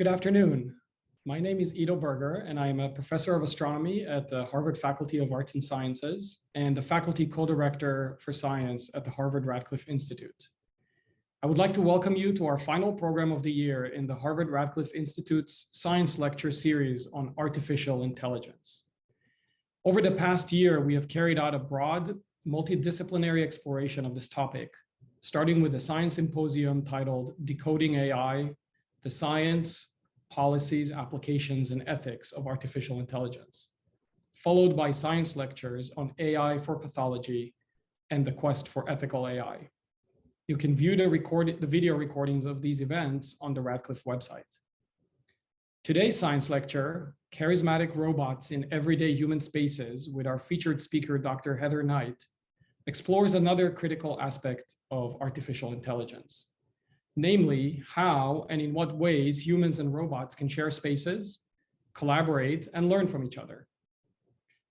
Good afternoon. My name is Ido Berger, and I am a professor of astronomy at the Harvard Faculty of Arts and Sciences and the faculty co-director for science at the Harvard Radcliffe Institute. I would like to welcome you to our final program of the year in the Harvard Radcliffe Institute's science lecture series on artificial intelligence. Over the past year, we have carried out a broad, multidisciplinary exploration of this topic, starting with a science symposium titled Decoding AI, the Science, Policies, Applications, and Ethics of Artificial Intelligence, followed by science lectures on AI for pathology and the quest for ethical AI. You can view the video recordings of these events on the Radcliffe website. Today's science lecture, Charismatic Robots in Everyday Human Spaces, with our featured speaker, Dr. Heather Knight, explores another critical aspect of artificial intelligence, namely how and in what ways humans and robots can share spaces, collaborate, and learn from each other.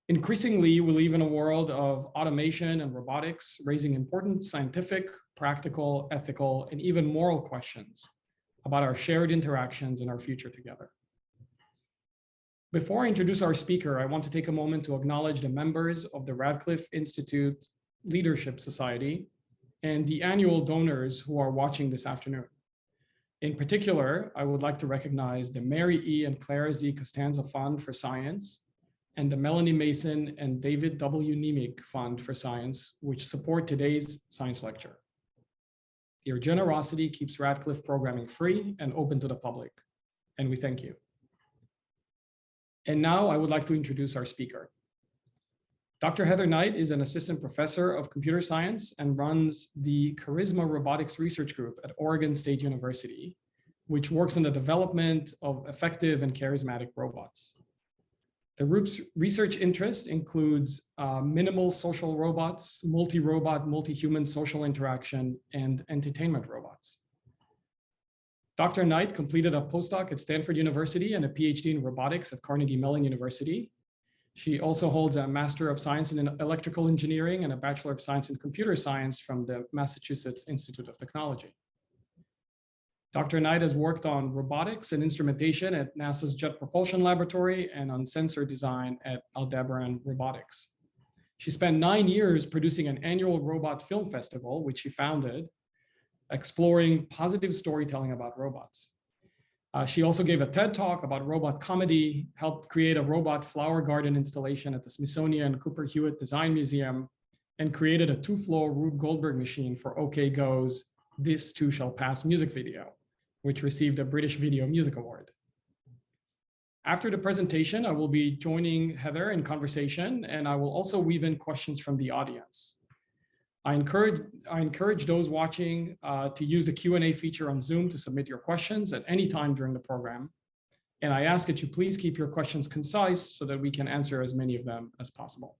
Increasingly, we live in a world of automation and robotics, raising important scientific, practical, ethical, and even moral questions about our shared interactions and our future together. Before I introduce our speaker, I want to take a moment to acknowledge the members of the Radcliffe Institute Leadership Society and the annual donors who are watching this afternoon. In particular, I would like to recognize the Mary E. and Clara Z. Costanza Fund for Science and the Melanie Mason and David W. Niemiec Fund for Science, which support today's science lecture. Your generosity keeps Radcliffe programming free and open to the public, and we thank you. And now I would like to introduce our speaker. Dr. Heather Knight is an assistant professor of computer science and runs the Charisma Robotics Research Group at Oregon State University, which works on the development of effective and charismatic robots. The group's research interest includes minimal social robots, multi-robot, multi-human social interaction, and entertainment robots. Dr. Knight completed a postdoc at Stanford University and a PhD in robotics at Carnegie Mellon University. She also holds a Master of Science in Electrical Engineering and a Bachelor of Science in Computer Science from the Massachusetts Institute of Technology. Dr. Knight has worked on robotics and instrumentation at NASA's Jet Propulsion Laboratory and on sensor design at Aldebaran Robotics. She spent 9 years producing an annual robot film festival, which she founded, exploring positive storytelling about robots. She also gave a TED Talk about robot comedy, helped create a robot flower garden installation at the Smithsonian Cooper Hewitt Design Museum, and created a 2-floor Rube Goldberg machine for OK Go's This Too Shall Pass music video, which received a British Video Music Award. After the presentation, I will be joining Heather in conversation, and I will also weave in questions from the audience. I encourage those watching to use the Q&A feature on Zoom to submit your questions at any time during the program. And I ask that you please keep your questions concise so that we can answer as many of them as possible.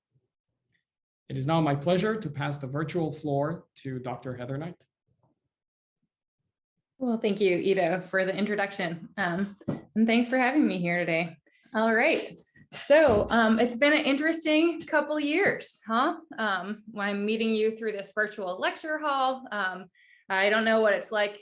It is now my pleasure to pass the virtual floor to Dr. Heather Knight. Well, thank you, Ido, for the introduction. And thanks for having me here today. All right. So it's been an interesting couple years, huh? I'm meeting you through this virtual lecture hall. I don't know what it's like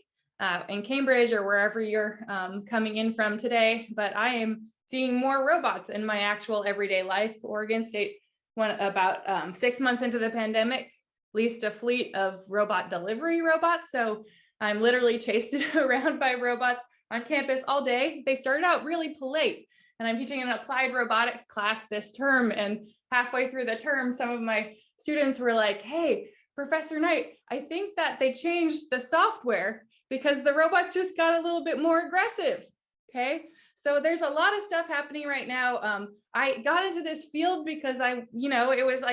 in Cambridge or wherever you're coming in from today, but I am seeing more robots in my actual everyday life. Oregon State went about 6 months into the pandemic, leased a fleet of robot delivery robots. So I'm literally chased around by robots on campus all day. They started out really polite. And I'm teaching an applied robotics class this term. And halfway through the term, some of my students were like, hey, Professor Knight, I think that they changed the software because the robots just got a little bit more aggressive. Okay, so there's a lot of stuff happening right now. I got into this field because I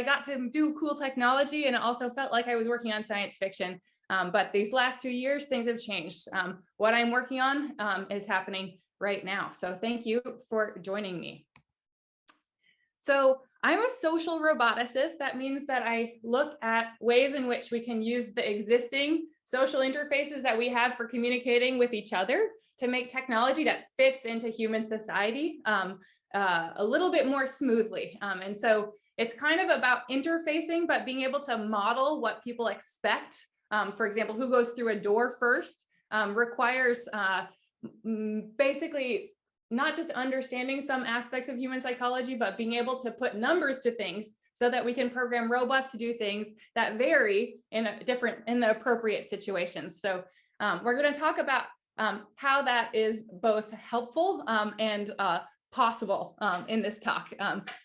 got to do cool technology, and it also felt like I was working on science fiction. But these last 2 years, things have changed. What I'm working on is happening right now. So thank you for joining me. So I'm a social roboticist. That means that I look at ways in which we can use the existing social interfaces that we have for communicating with each other to make technology that fits into human society a little bit more smoothly. And so it's kind of about interfacing, but being able to model what people expect. For example, who goes through a door first requires basically not just understanding some aspects of human psychology, but being able to put numbers to things so that we can program robots to do things that vary in the appropriate situations. So we're going to talk about how that is both helpful and possible in this talk.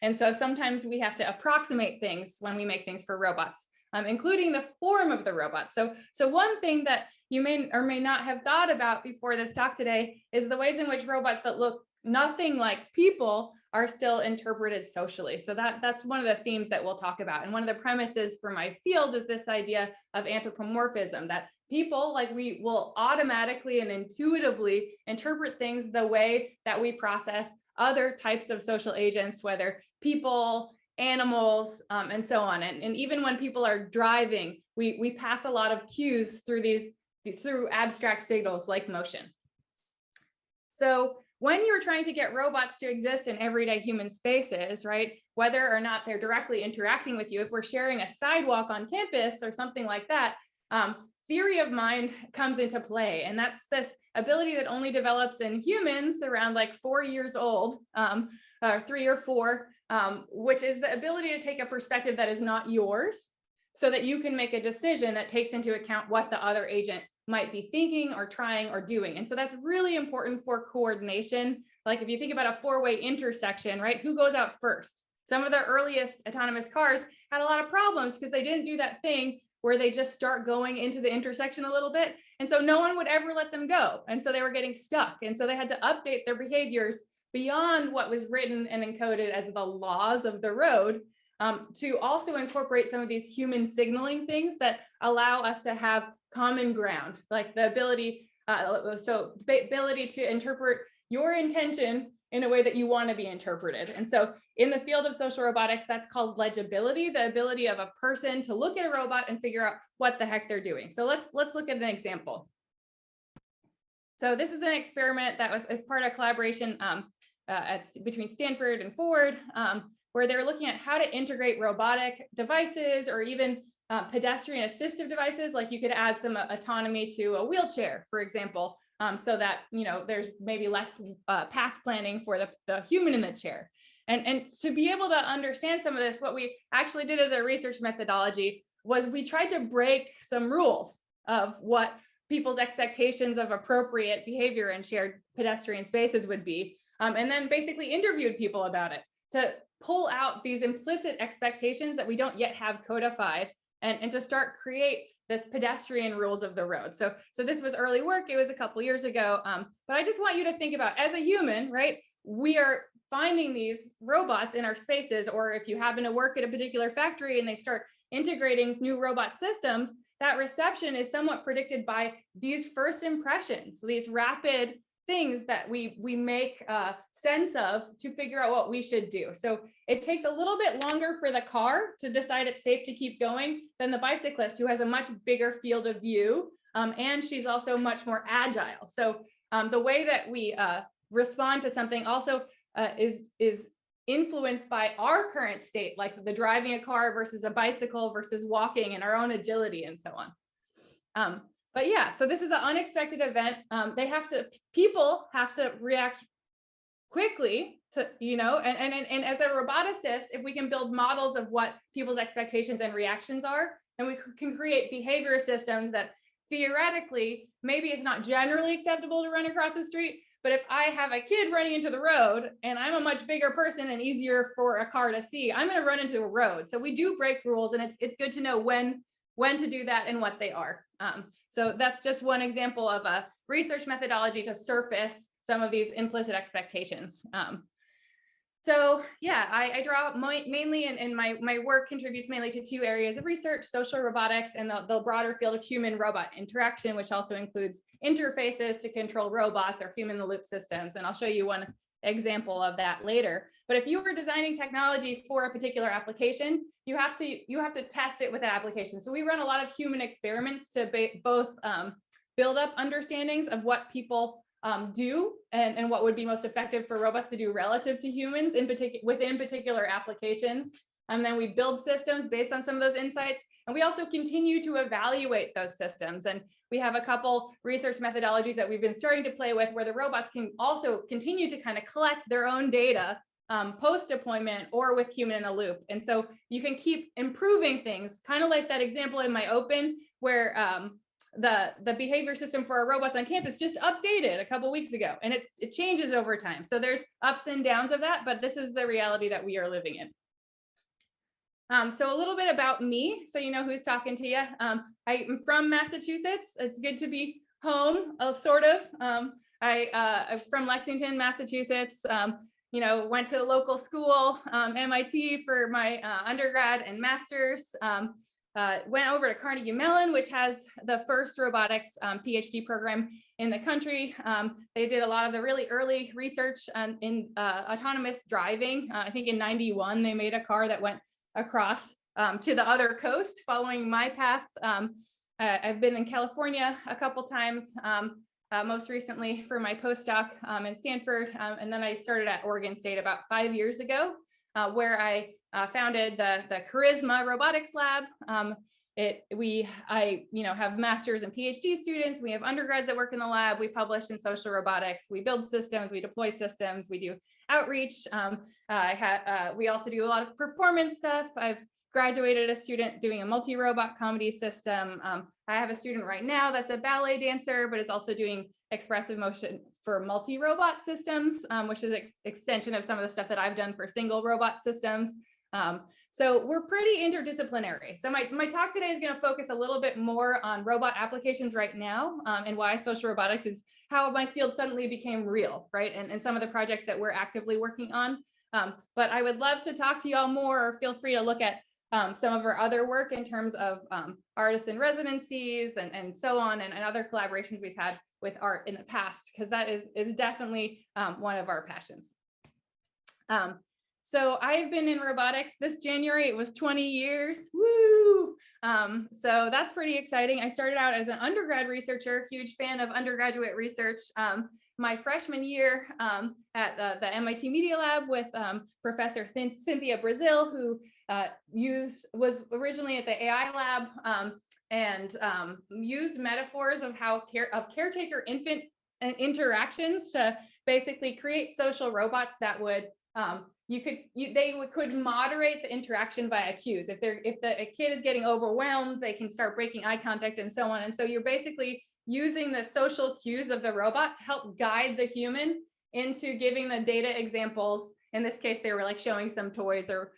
And so sometimes we have to approximate things when we make things for robots, including the form of the robot. So one thing that you may or may not have thought about before this talk today is the ways in which robots that look nothing like people are still interpreted socially. So that's one of the themes that we'll talk about. And one of the premises for my field is this idea of anthropomorphism, that people, like, we will automatically and intuitively interpret things the way that we process other types of social agents, whether people, animals, and so on. And even when people are driving, we pass a lot of cues through abstract signals like motion. So when you're trying to get robots to exist in everyday human spaces, right, whether or not they're directly interacting with you, if we're sharing a sidewalk on campus or something like that, theory of mind comes into play. And that's this ability that only develops in humans around like 4 years old, or 3 or 4, which is the ability to take a perspective that is not yours so that you can make a decision that takes into account what the other agent might be thinking or trying or doing. And so that's really important for coordination. Like if you think about a 4-way intersection, right? Who goes out first? Some of the earliest autonomous cars had a lot of problems because they didn't do that thing where they just start going into the intersection a little bit. And so no one would ever let them go. And so they were getting stuck. And so they had to update their behaviors beyond what was written and encoded as the laws of the road, to also incorporate some of these human signaling things that allow us to have common ground, like the ability to interpret your intention in a way that you want to be interpreted. And so in the field of social robotics, that's called legibility, the ability of a person to look at a robot and figure out what the heck they're doing. So let's look at an example. So this is an experiment that was as part of collaboration between Stanford and Ford, where they were looking at how to integrate robotic devices or even pedestrian assistive devices. Like you could add some autonomy to a wheelchair, for example, so that, you know, there's maybe less path planning for the human in the chair. And to be able to understand some of this, what we actually did as a research methodology was we tried to break some rules of what people's expectations of appropriate behavior in shared pedestrian spaces would be, and then basically interviewed people about it to pull out these implicit expectations that we don't yet have codified, and to start create this pedestrian rules of the road. So this was early work. It was a couple years ago, but I just want you to think about, as a human, right? We are finding these robots in our spaces, or if you happen to work at a particular factory and they start integrating new robot systems, that reception is somewhat predicted by these first impressions, these rapid things that we make sense of to figure out what we should do. So it takes a little bit longer for the car to decide it's safe to keep going than the bicyclist, who has a much bigger field of view, and she's also much more agile. So the way that we respond to something also is influenced by our current state, like the driving a car versus a bicycle versus walking, and our own agility and so on. But yeah, so this is an unexpected event. People have to react quickly to, you know, and as a roboticist, if we can build models of what people's expectations and reactions are, then we can create behavior systems that theoretically, maybe it's not generally acceptable to run across the street, but if I have a kid running into the road and I'm a much bigger person and easier for a car to see, I'm going to run into a road. So we do break rules, and it's good to know when to do that and what they are. So that's just one example of a research methodology to surface some of these implicit expectations. So yeah, I draw mainly, and my work contributes mainly to 2 areas of research: social robotics and the broader field of human-robot interaction, which also includes interfaces to control robots or human-in-the-loop systems. And I'll show you one example of that later. But if you were designing technology for a particular application, you have to test it with that application. So we run a lot of human experiments to both build up understandings of what people do and what would be most effective for robots to do relative to humans within particular applications. And then we build systems based on some of those insights. And we also continue to evaluate those systems. And we have a couple research methodologies that we've been starting to play with where the robots can also continue to kind of collect their own data post-deployment or with human in the loop. And so you can keep improving things, kind of like that example in my open where the behavior system for our robots on campus just updated a couple weeks ago, and it changes over time. So there's ups and downs of that, but this is the reality that we are living in. So a little bit about me, so you know who's talking to you. I'm from Massachusetts. It's good to be home, sort of. I'm from Lexington, Massachusetts. Went to a local school, MIT, for my undergrad and master's. Went over to Carnegie Mellon, which has the first robotics PhD program in the country. They did a lot of the really early research in autonomous driving. I think in '91, they made a car that went across to the other coast following my path. I've been in California a couple times, most recently for my postdoc in Stanford. And then I started at Oregon State about 5 years ago, where I founded the Charisma Robotics Lab. I have master's and PhD students. We have undergrads that work in the lab. We publish in social robotics. We build systems. We deploy systems. We do outreach. We also do a lot of performance stuff. I've graduated a student doing a multi-robot comedy system. I have a student right now that's a ballet dancer, but is also doing expressive motion for multi-robot systems, which is an extension of some of the stuff that I've done for single robot systems. So we're pretty interdisciplinary. So my talk today is going to focus a little bit more on robot applications right now, and why social robotics is how my field suddenly became real, right? And some of the projects that we're actively working on. But I would love to talk to you all more, or feel free to look at some of our other work in terms of artists in residencies and so on, and other collaborations we've had with art in the past, because that is definitely one of our passions. So I've been in robotics this January. It was 20 years. Woo! So that's pretty exciting. I started out as an undergrad researcher, huge fan of undergraduate research. My freshman year at the MIT Media Lab with Professor Cynthia Brazil, who was originally at the AI lab and used metaphors of how caretaker infant interactions to basically create social robots that would they could moderate the interaction via cues. If a kid is getting overwhelmed, they can start breaking eye contact and so on. And so you're basically using the social cues of the robot to help guide the human into giving the data examples. In this case, they were like showing some toys or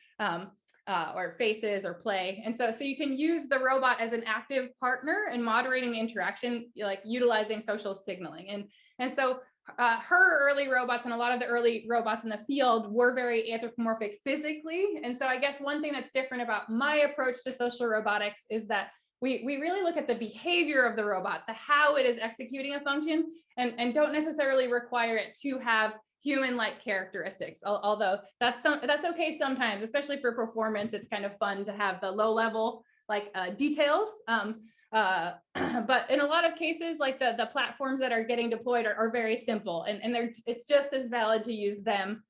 faces or play. And so you can use the robot as an active partner in moderating the interaction, like utilizing social signaling. And so her early robots and a lot of the early robots in the field were very anthropomorphic physically. And so I guess one thing that's different about my approach to social robotics is that we really look at the behavior of the robot, the how it is executing a function, and don't necessarily require it to have human-like characteristics. Although that's okay sometimes, especially for performance. It's kind of fun to have the low-level details. But in a lot of cases, like the platforms that are getting deployed are very simple, and it's just as valid to use them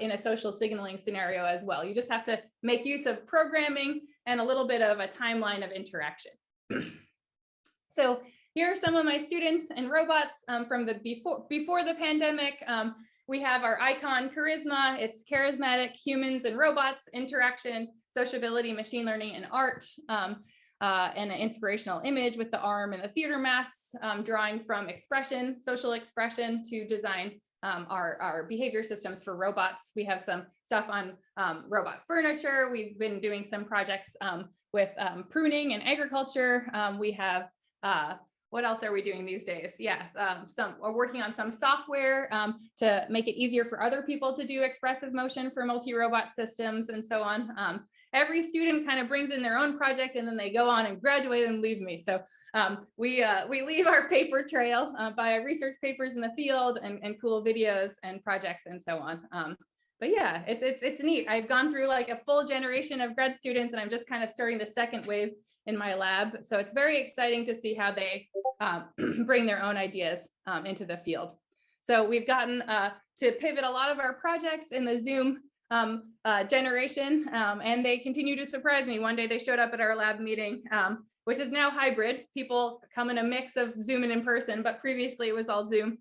in a social signaling scenario as well. You just have to make use of programming and a little bit of a timeline of interaction. So here are some of my students and robots from the before the pandemic. We have our icon Charisma. It's charismatic humans and robots, interaction, sociability, machine learning, and art. And an inspirational image with the arm and the theater masks, drawing from expression, social expression, to design our behavior systems for robots. We have some stuff on robot furniture. We've been doing some projects with pruning and agriculture. We have, what else are we doing these days? Yes, we're working on some software to make it easier for other people to do expressive motion for multi-robot systems and so on. Every student kind of brings in their own project, and then they go on and graduate and leave me. So we leave our paper trail by research papers in the field and cool videos and projects and so on. But yeah, it's neat. I've gone through like a full generation of grad students, and I'm just kind of starting the second wave in my lab. So it's very exciting to see how they bring their own ideas into the field. So we've gotten to pivot a lot of our projects in the Zoom generation, and they continue to surprise me. One day they showed up at our lab meeting, which is now hybrid. People come in a mix of Zoom and in person, but previously it was all Zoom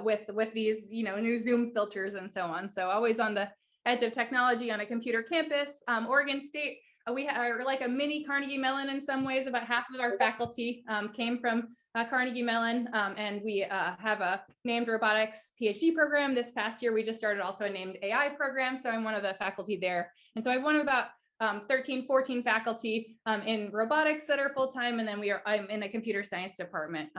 with these new Zoom filters and so on. So always on the edge of technology on a computer campus. Oregon State, we are like a mini Carnegie Mellon in some ways. About half of our faculty came from Carnegie Mellon, and we have a named robotics PhD program. This past year, we just started also a named AI program. So I'm one of the faculty there. And so I have one of about 13, 14 faculty in robotics that are full-time. And then I'm in a computer science department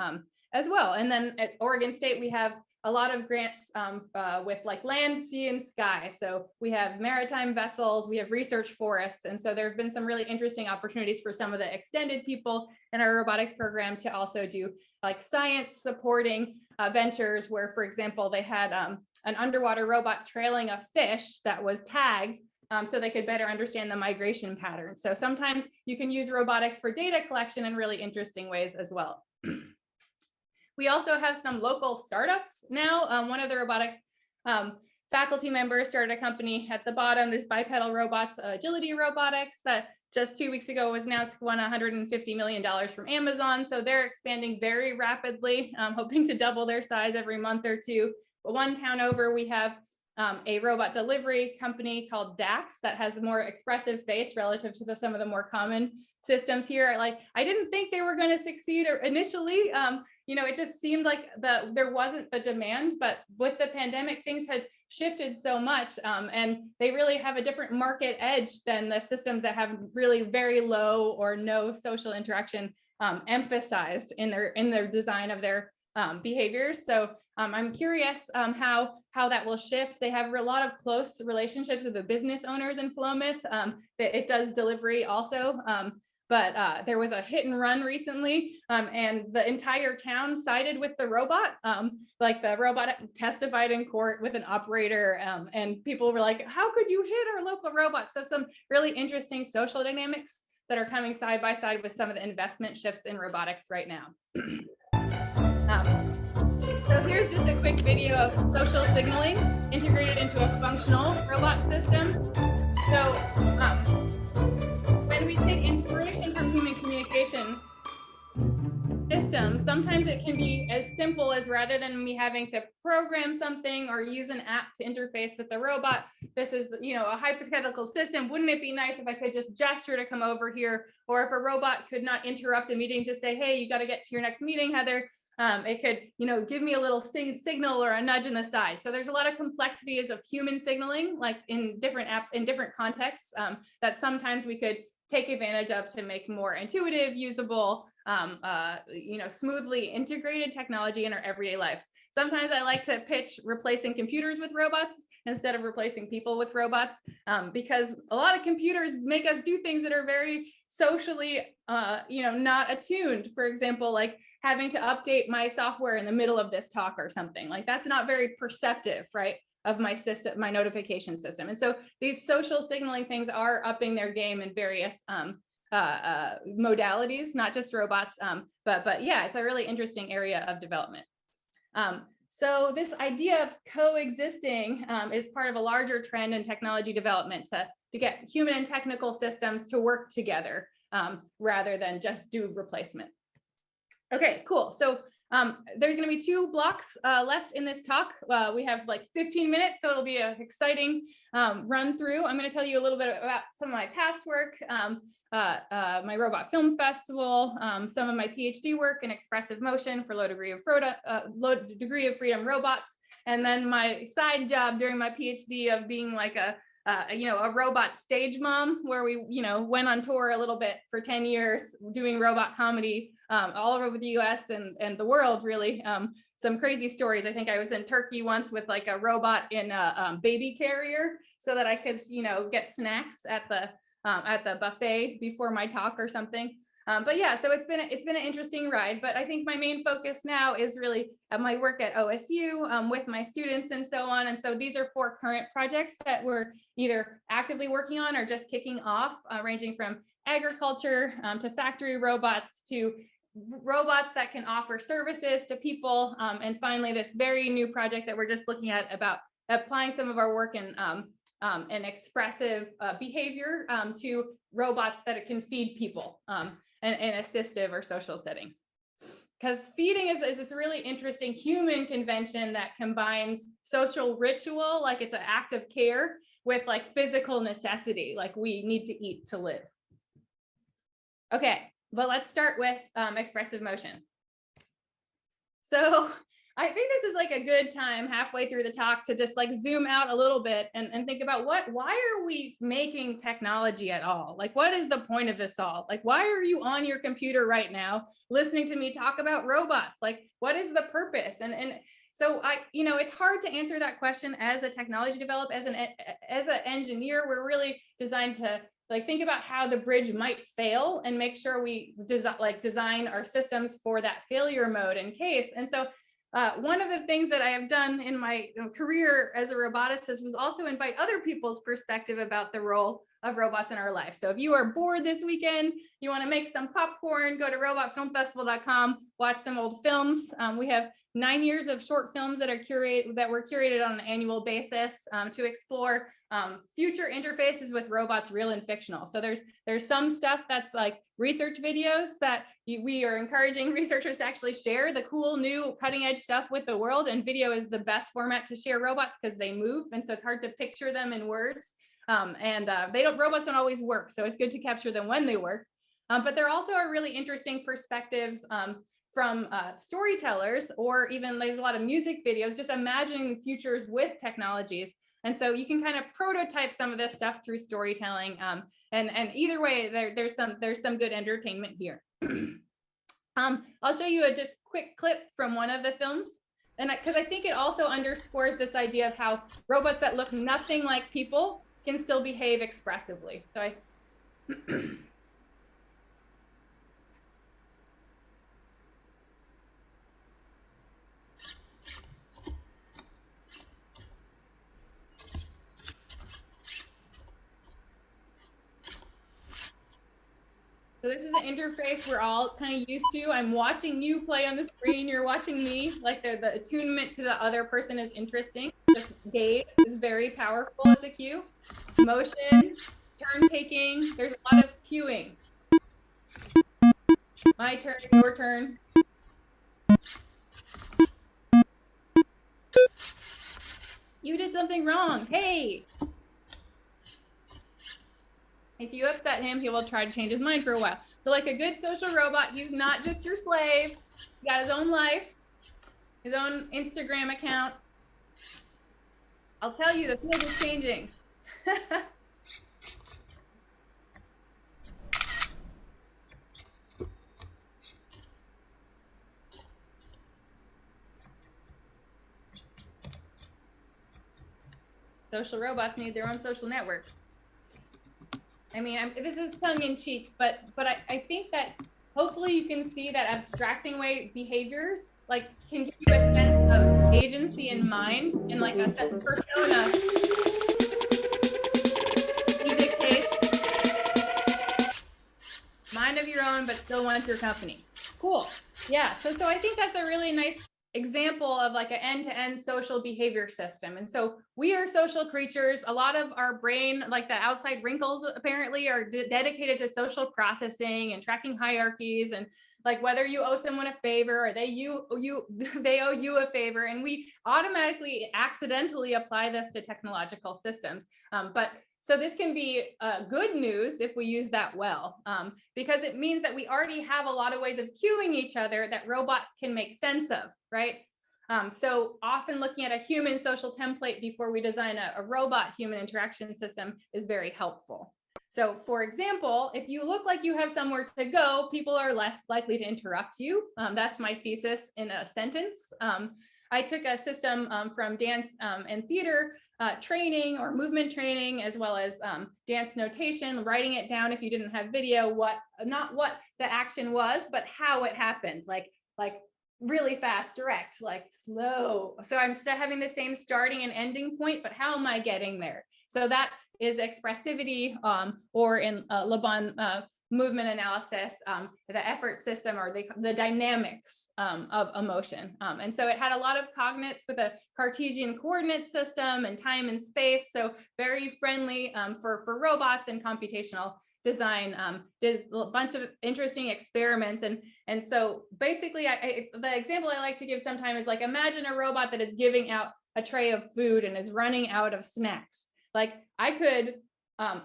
as well. And then at Oregon State, we have a lot of grants with like land, sea, and sky. So we have maritime vessels, we have research forests. And so there have been some really interesting opportunities for some of the extended people in our robotics program to also do like science supporting ventures where, for example, they had an underwater robot trailing a fish that was tagged so they could better understand the migration patterns. So sometimes you can use robotics for data collection in really interesting ways as well. We also have some local startups now. One of the robotics faculty members started a company at the bottom, this bipedal robots, Agility Robotics, that just 2 weeks ago was announced won $150 million from Amazon. So they're expanding very rapidly, hoping to double their size every month or two. But one town over, we have a robot delivery company called DAX that has a more expressive face relative to some of the more common systems here. Like, I didn't think they were going to succeed initially. It just seemed like there wasn't the demand, but with the pandemic, things had shifted so much, and they really have a different market edge than the systems that have really very low or no social interaction emphasized in their design of their behaviors. So I'm curious how that will shift. They have a lot of close relationships with the business owners in Philomath. That it does delivery also. But there was a hit and run recently, and the entire town sided with the robot. Like the robot testified in court with an operator, and people were like, how could you hit our local robot? So some really interesting social dynamics that are coming side by side with some of the investment shifts in robotics right now. So here's just a quick video of social signaling integrated into a functional robot system. So when we take inspiration from human communication systems, sometimes it can be as simple as, rather than me having to program something or use an app to interface with the robot, this is, a hypothetical system. Wouldn't it be nice if I could just gesture to come over here? Or if a robot could not interrupt a meeting to say, hey, you got to get to your next meeting, Heather. It could, give me a little signal or a nudge in the side. So there's a lot of complexities of human signaling, like in different contexts, that sometimes we could take advantage of to make more intuitive, usable, smoothly integrated technology in our everyday lives. Sometimes I like to pitch replacing computers with robots instead of replacing people with robots, because a lot of computers make us do things that are very socially, not attuned. For example, like having to update my software in the middle of this talk or something. Like, that's not very perceptive, right, of my system, my notification system. And so these social signaling things are upping their game in various modalities, not just robots, but yeah, it's a really interesting area of development. So this idea of coexisting is part of a larger trend in technology development to get human and technical systems to work together rather than just do replacement. Okay, cool. So there's going to be 2 blocks left in this talk. We have like 15 minutes, so it'll be an exciting run through. I'm going to tell you a little bit about some of my past work, my Robot Film Festival, some of my PhD work in expressive motion for low degree of freedom robots, and then my side job during my PhD of being like a robot stage mom, where we, went on tour a little bit for 10 years doing robot comedy all over the US and the world, really. Some crazy stories. I think I was in Turkey once with like a robot in a baby carrier so that I could, get snacks at the buffet before my talk or something. But yeah, so it's been an interesting ride, but I think my main focus now is really at my work at OSU with my students and so on. And so these are 4 current projects that we're either actively working on or just kicking off, ranging from agriculture to factory robots to robots that can offer services to people. And finally, this very new project that we're just looking at about applying some of our work in and expressive behavior to robots that can feed people in assistive or social settings. Because feeding is this really interesting human convention that combines social ritual, like it's an act of care, with like physical necessity, like we need to eat to live. Okay, but let's start with expressive motion. So I think this is like a good time halfway through the talk to just like zoom out a little bit and think about why are we making technology at all? Like, what is the point of this all? Like, why are you on your computer right now listening to me talk about robots? Like, what is the purpose? And so it's hard to answer that question as a technology developer, as an engineer. We're really designed to like think about how the bridge might fail and make sure we design our systems for that failure mode in case. And so one of the things that I have done in my career as a roboticist was also invite other people's perspective about the role of robots in our life. So if you are bored this weekend, you want to make some popcorn, go to robotfilmfestival.com, watch some old films. We have 9 years of short films that were curated on an annual basis to explore future interfaces with robots, real and fictional. So there's some stuff that's like research videos that we are encouraging researchers to actually share the cool new cutting edge stuff with the world. And video is the best format to share robots because they move. And so it's hard to picture them in words. Robots don't always work. So it's good to capture them when they work. But there also are really interesting perspectives from storytellers, or even there's a lot of music videos, just imagining futures with technologies. And so you can kind of prototype some of this stuff through storytelling. And either way, there's some good entertainment here. I'll show you a just quick clip from one of the films. And because I think it also underscores this idea of how robots that look nothing like people can still behave expressively. So So this is an interface we're all kind of used to. I'm watching you play on the screen. You're watching me. Like the attunement to the other person is interesting. This gaze is very powerful as a cue. Motion, turn taking. There's a lot of cueing. My turn, your turn. You did something wrong. Hey. If you upset him, he will try to change his mind for a while. So like a good social robot, he's not just your slave. He's got his own life, his own Instagram account. I'll tell you, the field is changing. Social robots need their own social networks. I mean, this is tongue in cheek, but I think that hopefully you can see that abstracting away behaviors like can give you a sense of agency in mind and like a set persona. Music taste. Mind of your own, but still want your company. Cool. Yeah. So I think that's a really nice example of like an end-to-end social behavior system. And so we are social creatures. A lot of our brain, like the outside wrinkles apparently, are dedicated to social processing and tracking hierarchies, and like whether you owe someone a favor or they owe you a favor, and we automatically accidentally apply this to technological systems. So this can be good news if we use that well, because it means that we already have a lot of ways of cueing each other that robots can make sense of, right? So often looking at a human social template before we design a robot human interaction system is very helpful. So for example, if you look like you have somewhere to go, people are less likely to interrupt you. That's my thesis in a sentence. I took a system from dance and theater training or movement training, as well as dance notation, writing it down if you didn't have video, not what the action was, but how it happened, like really fast, direct, like slow. So I'm still having the same starting and ending point, but how am I getting there? So that is expressivity, or in Le Bon movement analysis, the effort system, or the dynamics of emotion. And so it had a lot of cognates with a Cartesian coordinate system and time and space. So very friendly for robots and computational design. Did a bunch of interesting experiments. And so basically, the example I like to give sometimes is like, imagine a robot that is giving out a tray of food and is running out of snacks. Like I could,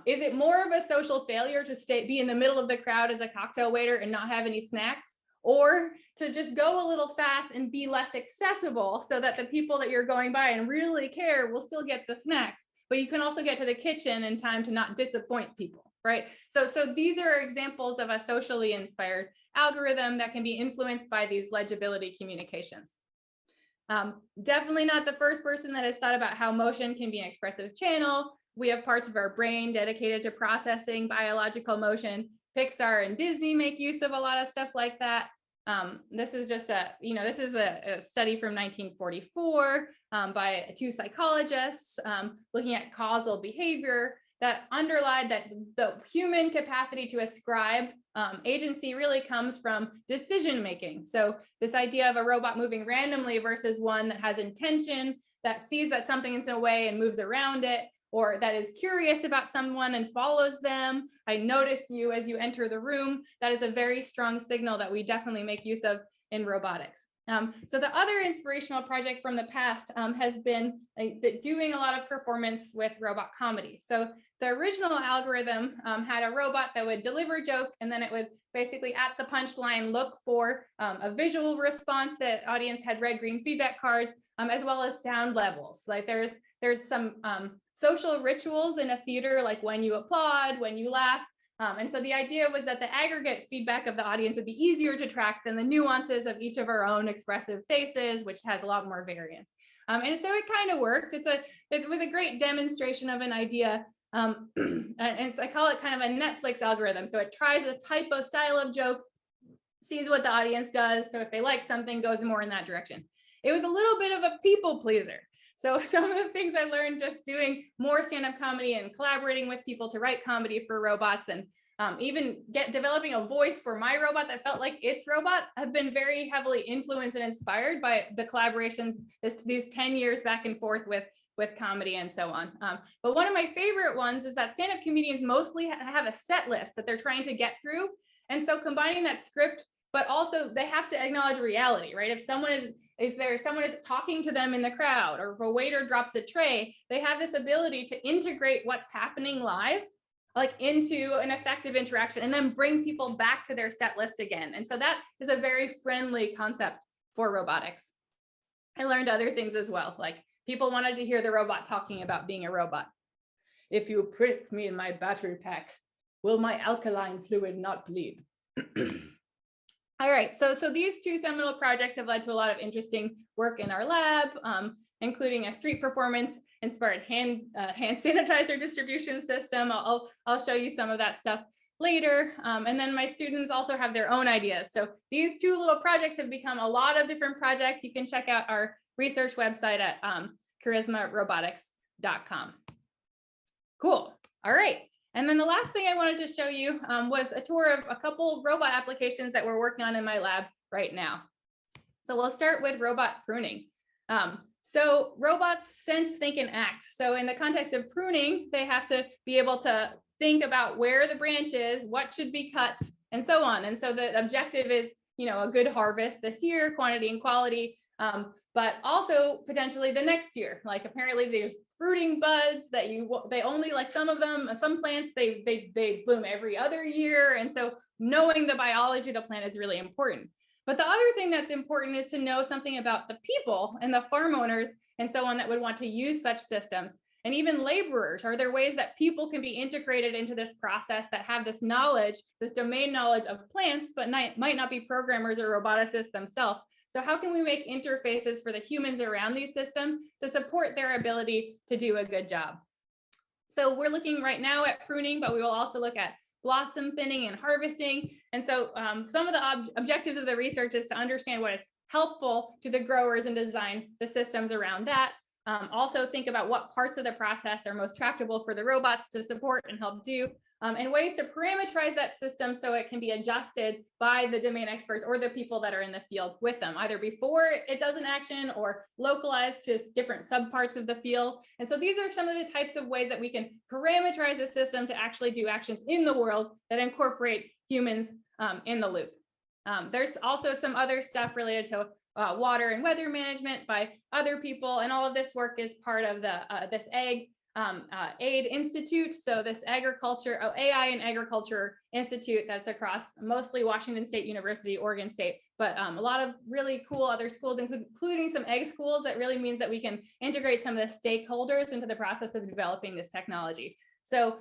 is it more of a social failure to be in the middle of the crowd as a cocktail waiter and not have any snacks? Or to just go a little fast and be less accessible so that the people that you're going by and really care will still get the snacks, but you can also get to the kitchen in time to not disappoint people, right? So these are examples of a socially inspired algorithm that can be influenced by these legibility communications. Definitely not the first person that has thought about how motion can be an expressive channel. We have parts of our brain dedicated to processing biological motion. Pixar and Disney make use of a lot of stuff like that. This is just this is a study from 1944 by two psychologists looking at causal behavior that underlined that the human capacity to ascribe agency really comes from decision making. So this idea of a robot moving randomly versus one that has intention, that sees that something is in a way and moves around it, or that is curious about someone and follows them. I notice you as you enter the room. That is a very strong signal that we definitely make use of in robotics. So the other inspirational project from the past has been doing a lot of performance with robot comedy. So the original algorithm had a robot that would deliver a joke, and then it would basically at the punchline look for a visual response. The audience had red, green feedback cards, as well as sound levels. Like there's some social rituals in a theater, like when you applaud, when you laugh. And so the idea was that the aggregate feedback of the audience would be easier to track than the nuances of each of our own expressive faces, which has a lot more variance. And so it kind of worked. It was a great demonstration of an idea. And I call it kind of a Netflix algorithm. So it tries a type of style of joke, sees what the audience does. So if they like something, goes more in that direction. It was a little bit of a people pleaser. So some of the things I learned just doing more stand-up comedy and collaborating with people to write comedy for robots, and even developing a voice for my robot that felt like its robot, have been very heavily influenced and inspired by the collaborations these 10 years back and forth with comedy and so on. But one of my favorite ones is that stand-up comedians mostly have a set list that they're trying to get through. And so combining that script, but also they have to acknowledge reality, right? If someone is talking to them in the crowd, or if a waiter drops a tray, they have this ability to integrate what's happening live, like into an effective interaction, and then bring people back to their set list again. And so that is a very friendly concept for robotics. I learned other things as well, like people wanted to hear the robot talking about being a robot. If you prick me in my battery pack, will my alkaline fluid not bleed? All right, so these two seminal projects have led to a lot of interesting work in our lab, including a street performance inspired hand sanitizer distribution system. I'll show you some of that stuff later. And then my students also have their own ideas. So these two little projects have become a lot of different projects. You can check out our research website at charismarobotics.com. Cool. All right. And then the last thing I wanted to show you was a tour of a couple robot applications that we're working on in my lab right now. So we'll start with robot pruning. So robots sense, think, and act. So in the context of pruning, they have to be able to think about where the branch is, what should be cut, and so on. And so the objective is, a good harvest this year, quantity and quality, but also potentially the next year. Like apparently there's fruiting buds that they only, like some of them, some plants, they bloom every other year. And so knowing the biology of the plant is really important. But the other thing that's important is to know something about the people and the farm owners and so on that would want to use such systems. And even laborers. Are there ways that people can be integrated into this process that have this knowledge, this domain knowledge of plants, but might not be programmers or roboticists themselves? So how can we make interfaces for the humans around these systems to support their ability to do a good job? So we're looking right now at pruning, but we will also look at blossom thinning and harvesting. And so some of the objectives of the research is to understand what is helpful to the growers and design the systems around that. Also think about what parts of the process are most tractable for the robots to support and help do, and ways to parameterize that system so it can be adjusted by the domain experts or the people that are in the field with them, either before it does an action or localized to different subparts of the field. And so these are some of the types of ways that we can parameterize a system to actually do actions in the world that incorporate humans in the loop. There's also some other stuff related to water and weather management by other people, and all of this work is part of the this AID Institute. So this AI and Agriculture Institute that's across mostly Washington State University, Oregon State, but a lot of really cool other schools, including some egg schools. That really means that we can integrate some of the stakeholders into the process of developing this technology. So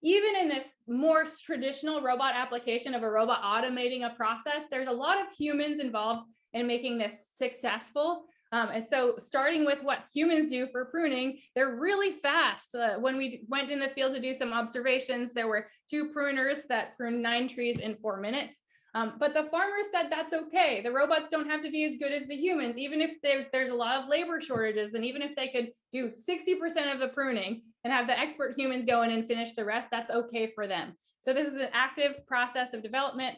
even in this more traditional robot application of a robot automating a process, there's a lot of humans involved in making this successful. And so starting with what humans do for pruning, they're really fast. When we went in the field to do some observations, there were 2 pruners that pruned 9 trees in 4 minutes. But the farmers said that's okay. The robots don't have to be as good as the humans, even if there's a lot of labor shortages, and even if they could do 60% of the pruning and have the expert humans go in and finish the rest, that's okay for them. So this is an active process of development.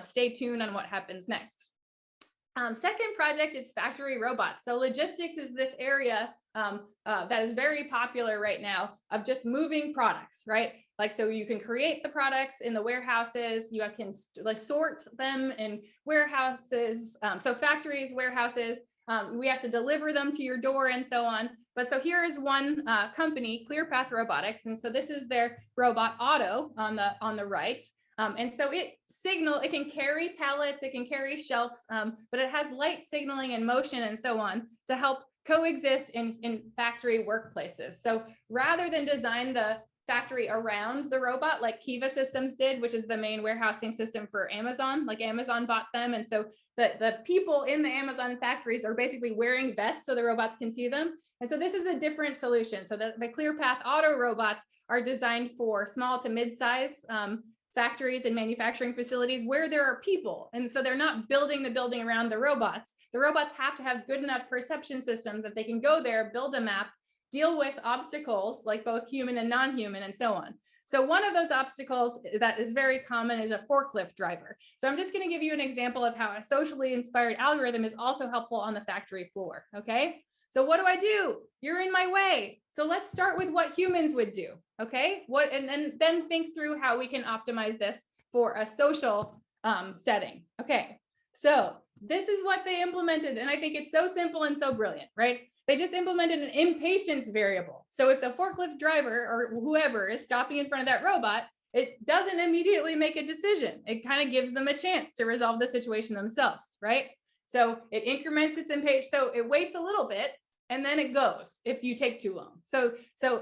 Stay tuned on what happens next. Second project is factory robots. So logistics is this area that is very popular right now of just moving products, right? Like, so you can create the products in the warehouses, you can sort them in warehouses. So factories, warehouses, we have to deliver them to your door and so on. But so here is one company, ClearPath Robotics. And so this is their robot Otto on the right. And so it can carry pallets, it can carry shelves, but it has light signaling and motion and so on to help coexist in factory workplaces. So rather than design the factory around the robot like Kiva Systems did, which is the main warehousing system for Amazon, like Amazon bought them. And so the people in the Amazon factories are basically wearing vests so the robots can see them. And so this is a different solution. So the ClearPath Auto robots are designed for small to mid-size factories and manufacturing facilities where there are people. And so they're not building the building around the robots. The robots have to have good enough perception systems that they can go there, build a map, deal with obstacles like both human and non-human and so on. So one of those obstacles that is very common is a forklift driver. So I'm just going to give you an example of how a socially inspired algorithm is also helpful on the factory floor. Okay. So what do? You're in my way. So let's start with what humans would do. Okay. And then think through how we can optimize this for a social setting. Okay. So this is what they implemented. And I think it's so simple and so brilliant, right? They just implemented an impatience variable. So if the forklift driver or whoever is stopping in front of that robot, it doesn't immediately make a decision. It kind of gives them a chance to resolve the situation themselves, right? So it increments its impatience. So it waits a little bit and then it goes if you take too long. So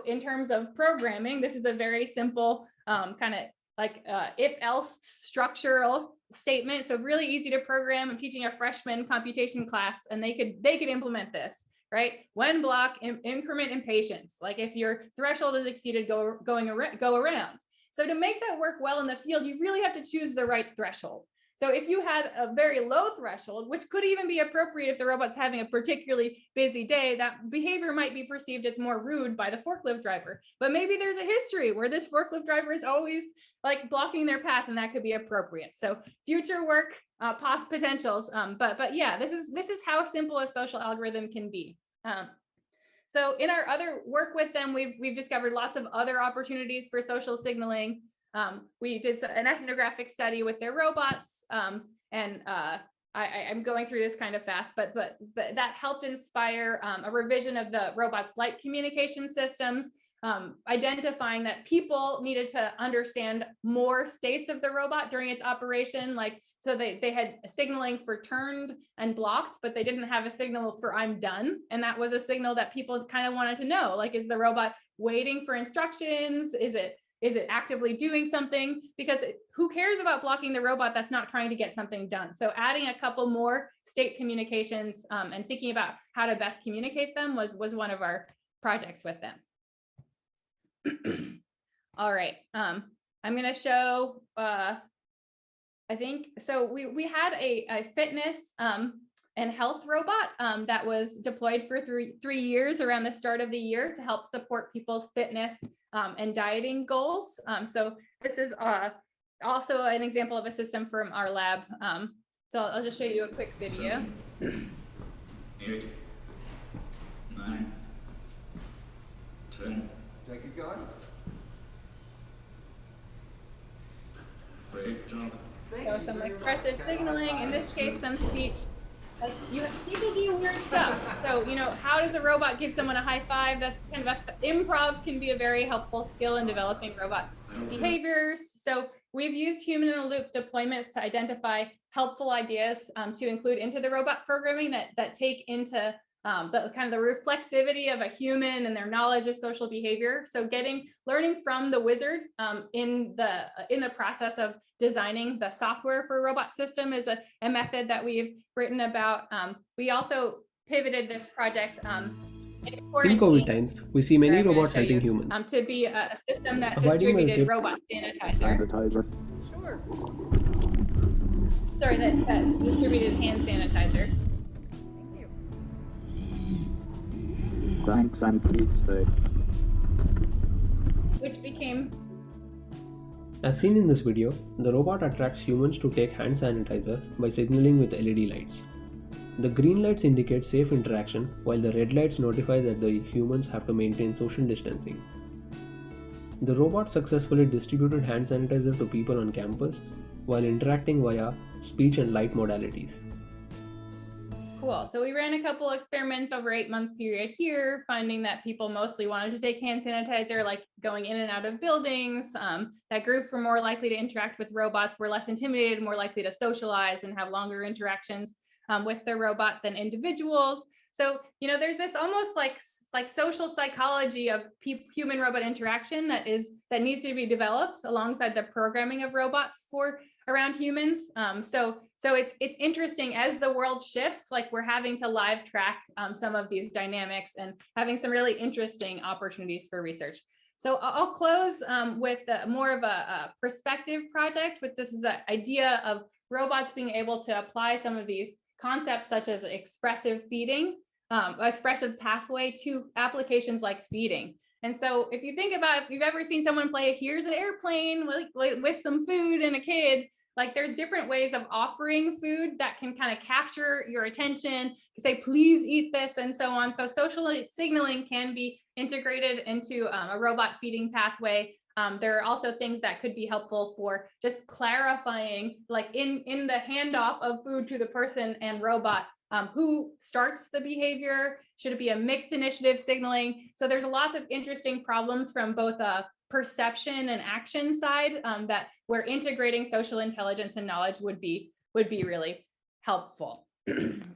in terms of programming, this is a very simple kind of like if-else structural statement. So really easy to program. I'm teaching a freshman computation class and they could implement this, right? When block, increment impatience. Like if your threshold is exceeded, go around. So to make that work well in the field, you really have to choose the right threshold. So if you had a very low threshold, which could even be appropriate if the robot's having a particularly busy day, that behavior might be perceived as more rude by the forklift driver. But maybe there's a history where this forklift driver is always like blocking their path, and that could be appropriate. So future work, potentials. But yeah, this is how simple a social algorithm can be. So in our other work with them, we've discovered lots of other opportunities for social signaling. We did an ethnographic study with their robots, and I'm going through this kind of fast, but that helped inspire a revision of the robot's light communication systems, identifying that people needed to understand more states of the robot during its operation. Like, so they had signaling for turned and blocked, but they didn't have a signal for I'm done. And that was a signal that people kind of wanted to know, like, is the robot waiting for instructions? Is it actively doing something? Because who cares about blocking the robot that's not trying to get something done? So adding a couple more state communications and thinking about how to best communicate them was one of our projects with them. All right, I'm going to show, I think, so we had a fitness and health robot that was deployed for three years around the start of the year to help support people's fitness and dieting goals. So this is also an example of a system from our lab. So I'll just show you a quick video. 7, 8, 9, 10. Take it going. Great job. So some expressive signaling, in this case, some speech. Like people do weird stuff. So, how does a robot give someone a high five? That's kind of improv can be a very helpful skill in developing robot behaviors. So we've used human in the loop deployments to identify helpful ideas to include into the robot programming that take into the kind of the reflexivity of a human and their knowledge of social behavior. So learning from the wizard in the process of designing the software for a robot system is a method that we've written about. We also pivoted this project in COVID times, we see many robots helping humans. To be a system that distributed robot sanitizer. Sure. Sorry, that distributed hand sanitizer. Thanks and keep safe. Which became... As seen in this video, the robot attracts humans to take hand sanitizer by signaling with LED lights. The green lights indicate safe interaction, while the red lights notify that the humans have to maintain social distancing. The robot successfully distributed hand sanitizer to people on campus while interacting via speech and light modalities. Cool. So we ran a couple experiments over 8-month period here, finding that people mostly wanted to take hand sanitizer, like going in and out of buildings, that groups were more likely to interact with robots, were less intimidated, more likely to socialize and have longer interactions with their robot than individuals. So, there's this almost like social psychology of human robot interaction that needs to be developed alongside the programming of robots for around humans. So it's interesting as the world shifts, like we're having to live track some of these dynamics and having some really interesting opportunities for research. So I'll close with more of a perspective project, with this is an idea of robots being able to apply some of these concepts such as expressive feeding, expressive pathway to applications like feeding. And so if you think about, if you've ever seen someone play here's an airplane with some food and a kid, like there's different ways of offering food that can kind of capture your attention, say, please eat this and so on. So social signaling can be integrated into a robot feeding pathway. There are also things that could be helpful for just clarifying, like in the handoff of food to the person and robot, who starts the behavior? Should it be a mixed initiative signaling? So there's lots of interesting problems from both a perception and action side that where integrating social intelligence and knowledge would be really helpful.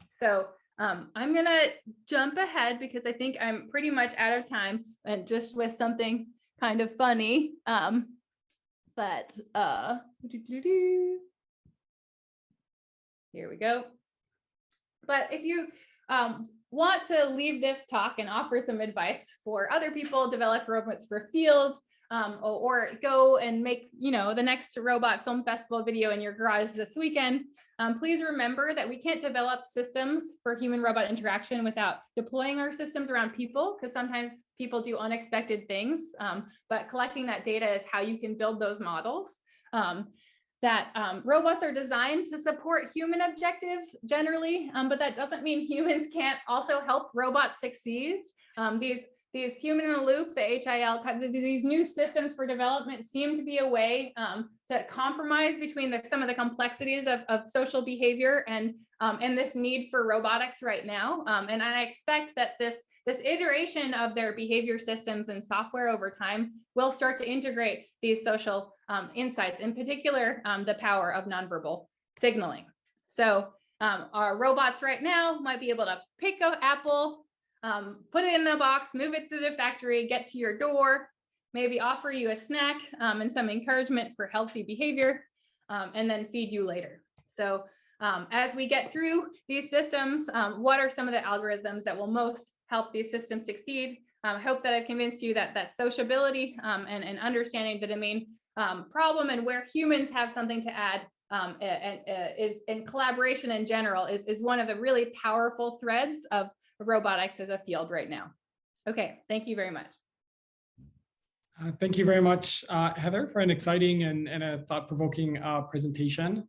So I'm gonna jump ahead because I think I'm pretty much out of time, and just with something kind of funny, but here we go. But if you want to leave this talk and offer some advice for other people, develop robots for field, or go and make, the next robot film festival video in your garage this weekend, please remember that we can't develop systems for human robot interaction without deploying our systems around people, because sometimes people do unexpected things, but collecting that data is how you can build those models. Robots are designed to support human objectives generally, but that doesn't mean humans can't also help robots succeed. These human in the loop, the HIL, these new systems for development seem to be a way to compromise between some of the complexities of social behavior and this need for robotics right now. And I expect that this iteration of their behavior systems and software over time will start to integrate these social insights, in particular, the power of nonverbal signaling. So our robots right now might be able to pick an apple, put it in the box, move it through the factory, get to your door, maybe offer you a snack and some encouragement for healthy behavior, and then feed you later. So as we get through these systems, what are some of the algorithms that will most help these systems succeed? I hope that I've convinced you that sociability and understanding the domain problem and where humans have something to add is in collaboration in general is one of the really powerful threads of robotics as a field right now. Okay, thank you very much. Thank you very much, Heather, for an exciting and a thought-provoking presentation.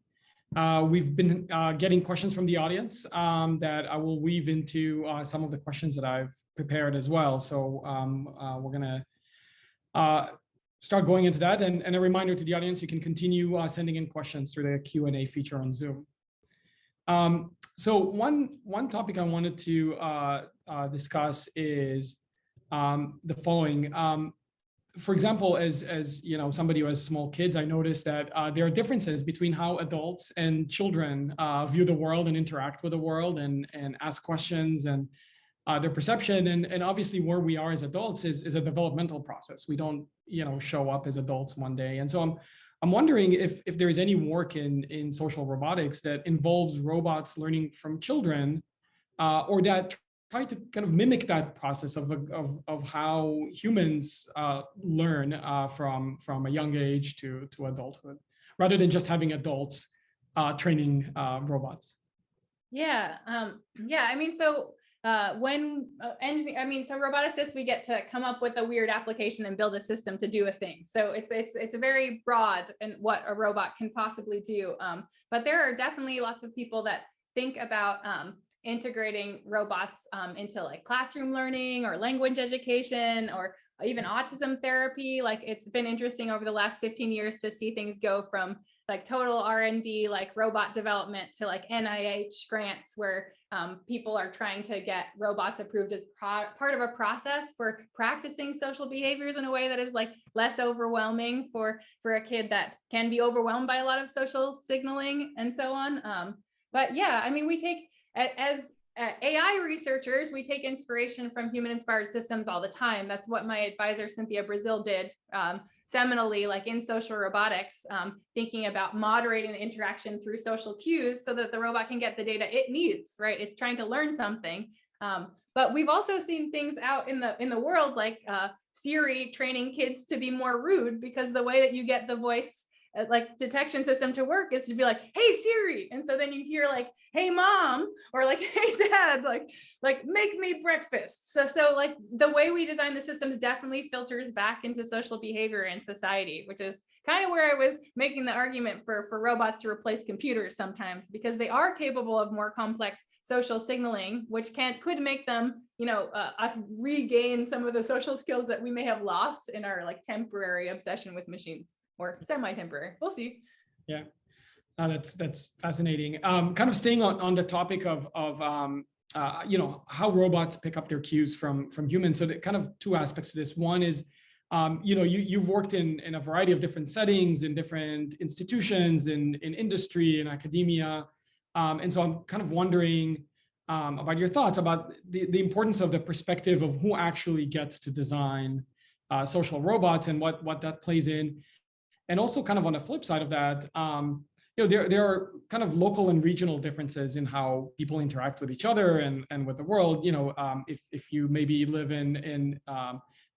We've been getting questions from the audience that I will weave into some of the questions that I've prepared as well. So we're going to start going into that. And a reminder to the audience, you can continue sending in questions through the Q&A feature on Zoom. So one topic I wanted to discuss is the following. For example, as you know, somebody who has small kids, I noticed that there are differences between how adults and children view the world and interact with the world and ask questions and their perception. And obviously where we are as adults is a developmental process. We don't, show up as adults one day. And so I'm wondering if there is any work in social robotics that involves robots learning from children or that try to kind of mimic that process of how humans learn from a young age to adulthood, rather than just having adults training robots. Yeah, I mean, so so roboticists, we get to come up with a weird application and build a system to do a thing. So it's a very broad in what a robot can possibly do. But there are definitely lots of people that think about integrating robots into like classroom learning or language education or even autism therapy. Like it's been interesting over the last 15 years to see things go from like total R&D, like robot development to like NIH grants where people are trying to get robots approved as part of a process for practicing social behaviors in a way that is like less overwhelming for a kid that can be overwhelmed by a lot of social signaling and so on. But yeah, I mean, we take, as AI researchers, we take inspiration from human-inspired systems all the time. That's what my advisor, Cynthia Brazil, did seminally, like in social robotics, thinking about moderating the interaction through social cues so that the robot can get the data it needs, right? It's trying to learn something. But we've also seen things out in the world, like Siri training kids to be more rude, because the way that you get the voice like detection system to work is to be like, hey Siri, and so then you hear like, hey mom, or like, hey dad, like make me breakfast. So like the way we design the systems definitely filters back into social behavior in society, which is kind of where I was making the argument for robots to replace computers sometimes, because they are capable of more complex social signaling, which could make them, us regain some of the social skills that we may have lost in our like temporary obsession with machines. Or semi-temporary. We'll see. Yeah, that's fascinating. Kind of staying on the topic of how robots pick up their cues from humans. So kind of two aspects to this. One is, you've worked in a variety of different settings, in different institutions, in industry, in academia, and so I'm kind of wondering about your thoughts about the importance of the perspective of who actually gets to design social robots and what that plays in. And also kind of on the flip side of that, there are kind of local and regional differences in how people interact with each other and with the world. If you maybe live in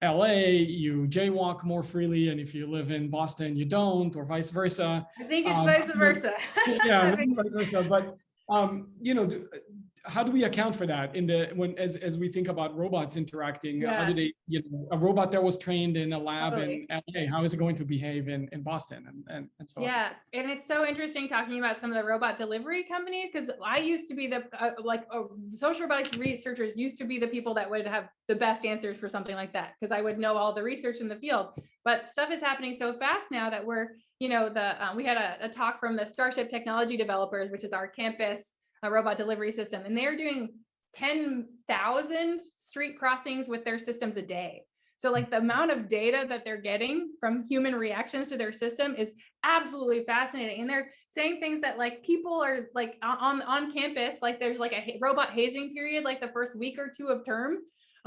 LA, you jaywalk more freely, and if you live in Boston, you don't, or vice versa. I think it's vice versa. Yeah, vice versa. But how do we account for that as we think about robots interacting? Yeah. How do they, a robot that was trained in a lab Totally. in LA, how is it going to behave in Boston and so on? Yeah, and it's so interesting talking about some of the robot delivery companies, because I used to be social robotics researchers used to be the people that would have the best answers for something like that, because I would know all the research in the field. But stuff is happening so fast now that we had a talk from the Starship Technology developers, which is our campus robot delivery system, and they're doing 10,000 street crossings with their systems a day. So like the amount of data that they're getting from human reactions to their system is absolutely fascinating. And they're saying things that like people are like on campus, like there's like a robot hazing period, like the first week or two of term.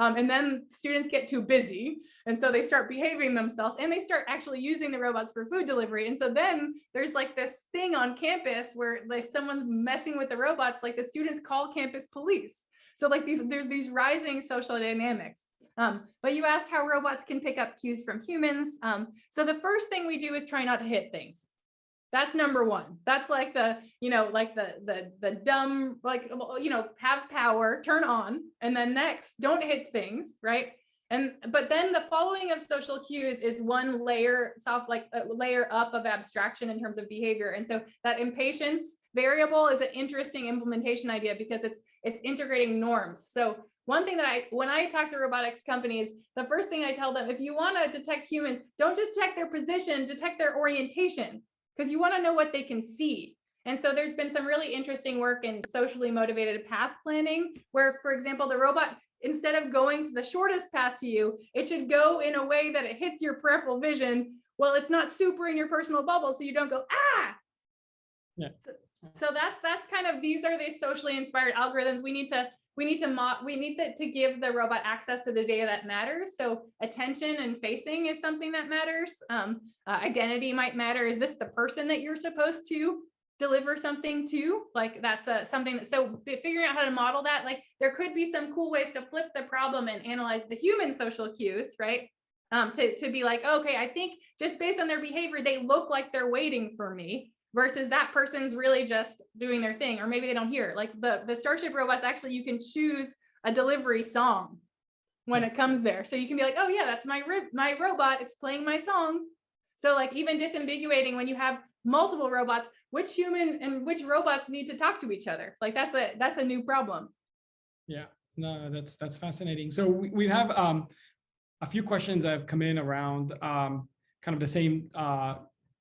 And then students get too busy. And so they start behaving themselves and they start actually using the robots for food delivery. And so then there's like this thing on campus where like someone's messing with the robots, like the students call campus police. So like there's these rising social dynamics. But you asked how robots can pick up cues from humans. So the first thing we do is try not to hit things. That's number one. That's like the, like the dumb, like, have power, turn on, and then next, don't hit things, right? But then the following of social cues is one layer, layer up of abstraction in terms of behavior. And so that impatience variable is an interesting implementation idea because it's integrating norms. So one thing that when I talk to robotics companies, the first thing I tell them, if you want to detect humans, don't just detect their position, detect their orientation, because you want to know what they can see. And so there's been some really interesting work in socially motivated path planning, where, for example, the robot, instead of going to the shortest path to you, it should go in a way that it hits your peripheral vision. Well, it's not super in your personal bubble, so you don't go, ah. Yeah. So that's kind of, these are the socially inspired algorithms. We need to give the robot access to the data that matters. So attention and facing is something that matters. Identity might matter. Is this the person that you're supposed to deliver something to? Like that's something that, so figuring out how to model that, like there could be some cool ways to flip the problem and analyze the human social cues, right? To be like, okay, I think just based on their behavior, they look like they're waiting for me, versus that person's really just doing their thing, or maybe they don't hear. Like the Starship robots, actually, you can choose a delivery song when it comes there. So you can be like, oh yeah, that's my robot, it's playing my song. So like even disambiguating when you have multiple robots, which human and which robots need to talk to each other. Like that's a new problem. Yeah, no, that's fascinating. So we have a few questions that have come in around kind of the same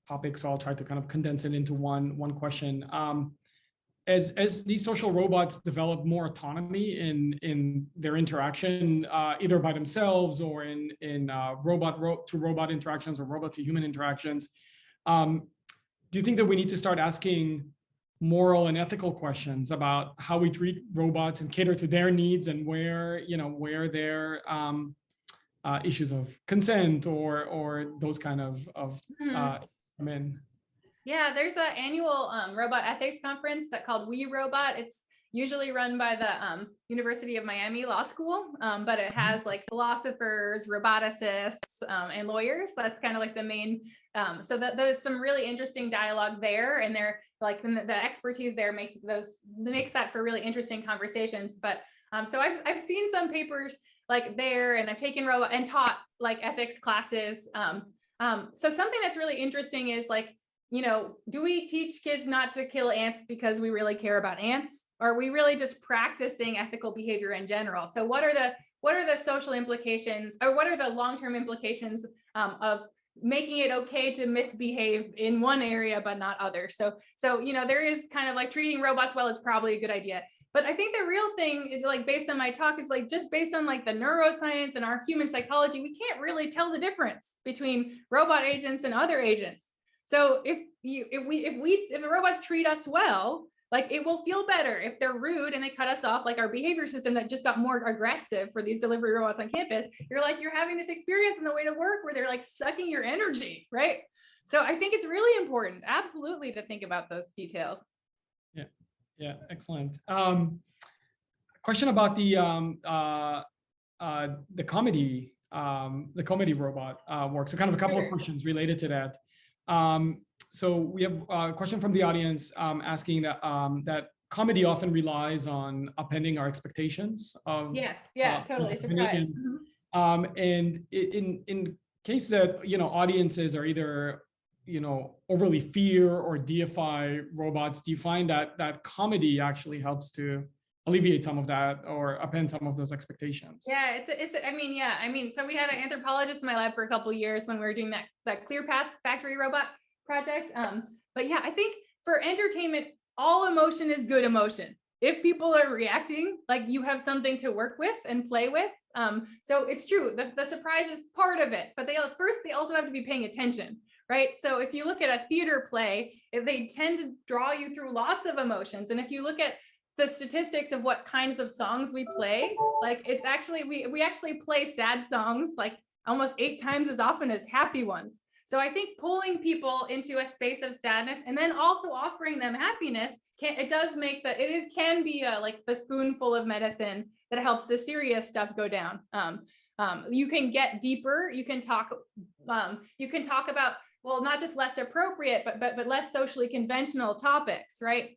topic. So I'll try to kind of condense it into one question. As these social robots develop more autonomy in their interaction, either by themselves or in robot to robot interactions or robot to human interactions, do you think that we need to start asking moral and ethical questions about how we treat robots and cater to their needs, and where their issues of consent or those kind of come in? Yeah, there's an annual robot ethics conference called We Robot. It's usually run by the University of Miami Law School, but it has like philosophers, roboticists, and lawyers. That's kind of like the main. So there's some really interesting dialogue there, and they're like the expertise there makes that for really interesting conversations. But so I've seen some papers like there, and I've taken robot and taught like ethics classes. So something that's really interesting is like, do we teach kids not to kill ants because we really care about ants? Or are we really just practicing ethical behavior in general? So what are the social implications, or what are the long-term implications of making it okay to misbehave in one area but not others? So there is kind of like treating robots well is probably a good idea. But I think the real thing is, like, based on my talk, is like just based on like the neuroscience and our human psychology, we can't really tell the difference between robot agents and other agents. So if the robots treat us well, like it will feel better. If they're rude and they cut us off, like our behavior system that just got more aggressive for these delivery robots on campus, you're having this experience on the way to work where they're like sucking your energy, right? So I think it's really important, absolutely, to think about those details. Yeah, excellent. Question about the comedy robot work. So kind of a couple of questions related to that. So we have a question from the audience asking that comedy often relies on upending our expectations of. Yes, yeah, totally. Surprise. And in case that audiences are either overly fear or deify robots, do you find that comedy actually helps to alleviate some of that or upend some of those expectations? Yeah, so we had an anthropologist in my lab for a couple of years when we were doing that Clear Path factory robot project. But yeah, I think for entertainment, all emotion is good emotion. If people are reacting, like, you have something to work with and play with. So it's true, the surprise is part of it, but they also have to be paying attention, right? So if you look at a theater play, they tend to draw you through lots of emotions. And if you look at the statistics of what kinds of songs we play, like, it's actually, we actually play sad songs like almost 8 times as often as happy ones. So I think pulling people into a space of sadness and then also offering them happiness can be like the spoonful of medicine that helps the serious stuff go down. You can get deeper. You can talk about well, not just less appropriate, but less socially conventional topics, right?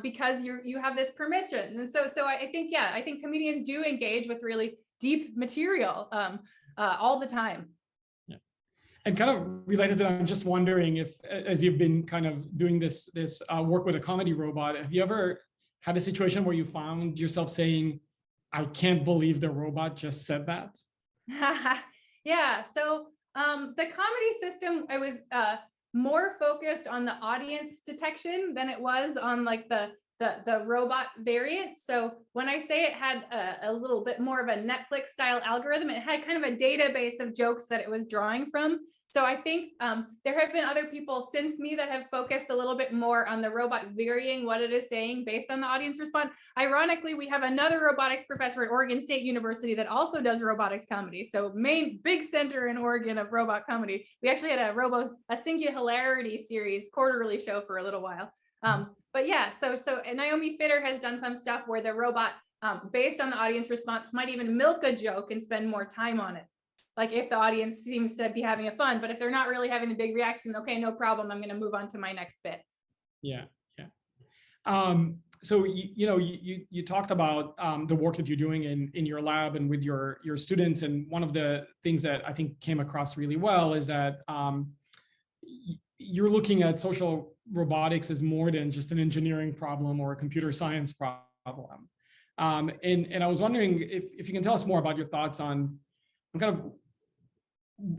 Because you have this permission. And so I think, yeah, I think comedians do engage with really deep material all the time. Yeah. And kind of related to that, I'm just wondering if, as you've been kind of doing this work with a comedy robot, have you ever had a situation where you found yourself saying, I can't believe the robot just said that? Yeah, so the comedy system, I was more focused on the audience detection than it was on like the robot variant. So when I say it had a little bit more of a Netflix style algorithm, it had kind of a database of jokes that it was drawing from. So I think there have been other people since me that have focused a little bit more on the robot varying what it is saying based on the audience response. Ironically, we have another robotics professor at Oregon State University that also does robotics comedy. So big center in Oregon of robot comedy. We actually had a Singularity series quarterly show for a little while. But yeah, so Naomi Fitter has done some stuff where the robot, based on the audience response, might even milk a joke and spend more time on it. Like if the audience seems to be having a fun, but if they're not really having a big reaction, okay, no problem, I'm going to move on to my next bit. Yeah, yeah. So you talked about the work that you're doing in your lab and with your students, and one of the things that I think came across really well is that you're looking at social robotics as more than just an engineering problem or a computer science problem. And I was wondering if you can tell us more about your thoughts on kind of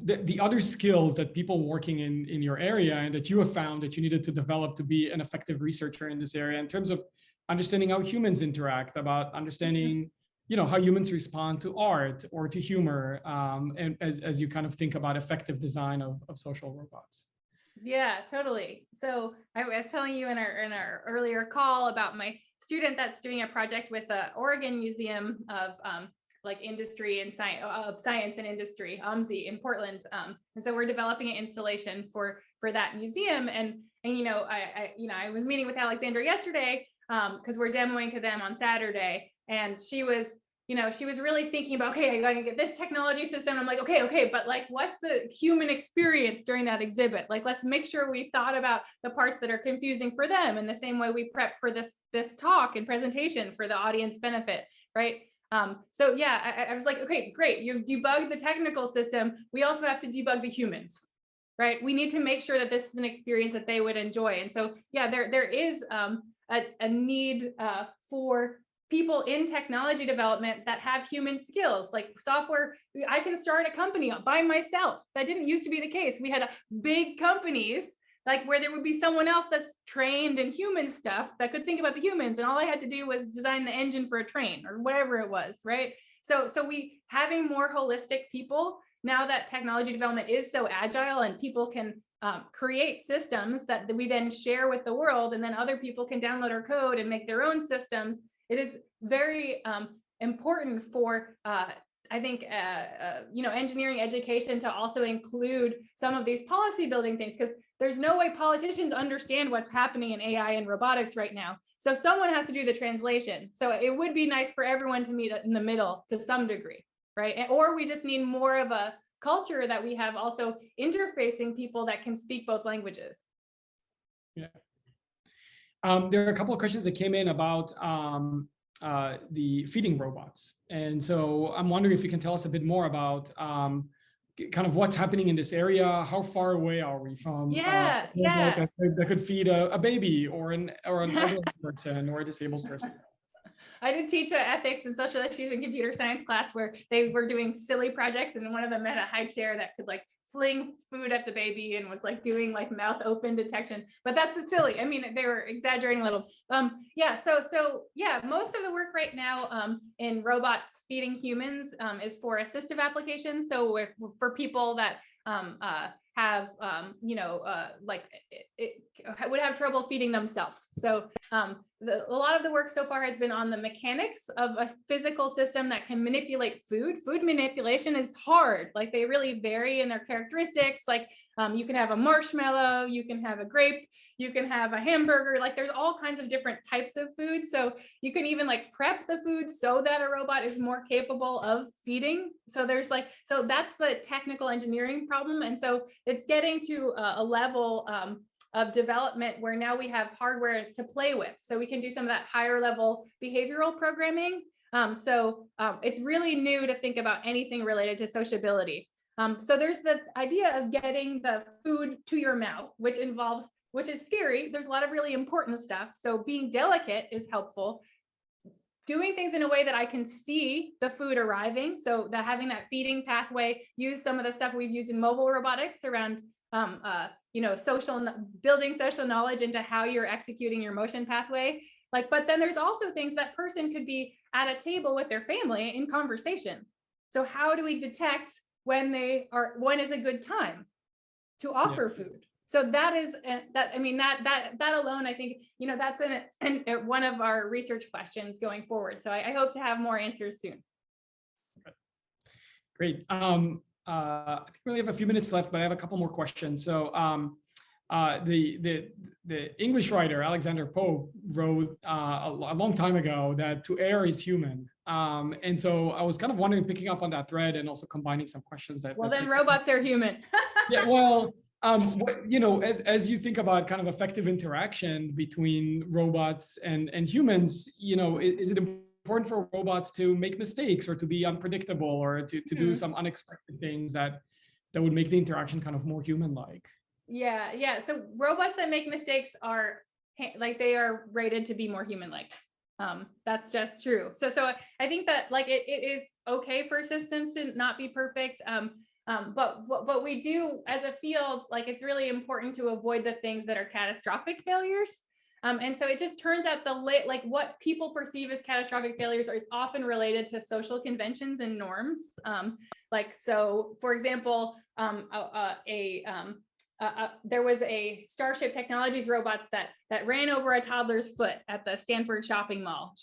the other skills that people working in your area and that you have found that you needed to develop to be an effective researcher in this area, in terms of understanding how humans interact, about understanding how humans respond to art or to humor, and as you kind of think about effective design of social robots. Yeah, totally. So I was telling you in our earlier call about my student that's doing a project with the Oregon Museum of like industry and science and industry, OMSI in Portland. And so we're developing an installation for that museum. And I was meeting with Alexandra yesterday because we're demoing to them on Saturday, and she was really thinking about, okay, I gotta get this technology system. I'm like, okay, but like, what's the human experience during that exhibit? Like, let's make sure we thought about the parts that are confusing for them in the same way we prep for this talk and presentation for the audience benefit, right? So yeah, I was like, okay, great. You've debugged the technical system. We also have to debug the humans, right? We need to make sure that this is an experience that they would enjoy. And so, yeah, there is a need for people in technology development that have human skills, like software. I can start a company by myself. That didn't used to be the case. We had big companies like where there would be someone else that's trained in human stuff that could think about the humans, and all I had to do was design the engine for a train or whatever it was, right? So we having more holistic people, now that technology development is so agile and people can create systems that we then share with the world, and then other people can download our code and make their own systems. It is very important for I think engineering education to also include some of these policy building things, because there's no way politicians understand what's happening in AI and robotics right now. So someone has to do the translation. So it would be nice for everyone to meet in the middle to some degree, right? Or we just need more of a culture that we have also interfacing people that can speak both languages. Yeah. There are a couple of questions that came in about the feeding robots. And so I'm wondering if you can tell us a bit more about kind of what's happening in this area. How far away are we from yeah. that could feed a baby or an elderly person or a disabled person? I did teach an ethics and social issues and computer science class where they were doing silly projects, and one of them had a high chair that could like fling food at the baby and was like doing like mouth open detection. But that's silly. I mean, they were exaggerating a little. Yeah. So yeah, most of the work right now in robots feeding humans is for assistive applications. So for people that have would have trouble feeding themselves. So a lot of the work so far has been on the mechanics of a physical system that can manipulate food. Food manipulation is hard. Like they really vary in their characteristics. Like you can have a marshmallow, you can have a grape, you can have a hamburger. Like there's all kinds of different types of food. So you can even like prep the food so that a robot is more capable of feeding. So that's the technical engineering problem. And so it's getting to a level of development where now we have hardware to play with. So we can do some of that higher level behavioral programming. It's really new to think about anything related to sociability. So there's the idea of getting the food to your mouth, which is scary. There's a lot of really important stuff. So being delicate is helpful. Doing things in a way that I can see the food arriving. So that having that feeding pathway, use some of the stuff we've used in mobile robotics around building social knowledge into how you're executing your motion pathway. But then there's also things that person could be at a table with their family in conversation. So how do we detect when is a good time to offer food? So that alone, I think, that's one of our research questions going forward. So I hope to have more answers soon. Great. I think we only have a few minutes left, but I have a couple more questions. So the English writer Alexander Pope wrote a long time ago that to err is human. And so I was kind of wondering, picking up on that thread and also combining some questions that. Well, then robots are human. Yeah. Well, as you think about kind of effective interaction between robots and humans, is it important for robots to make mistakes or to be unpredictable or to do some unexpected things that would make the interaction kind of more human-like? Yeah. So robots that make mistakes they are rated to be more human-like. That's just true. So I think that it is okay for systems to not be perfect. But we do, as a field, it's really important to avoid the things that are catastrophic failures. And so it just turns out what people perceive as catastrophic failures is often related to social conventions and norms. So for example, there was a Starship Technologies robots that ran over a toddler's foot at the Stanford shopping mall,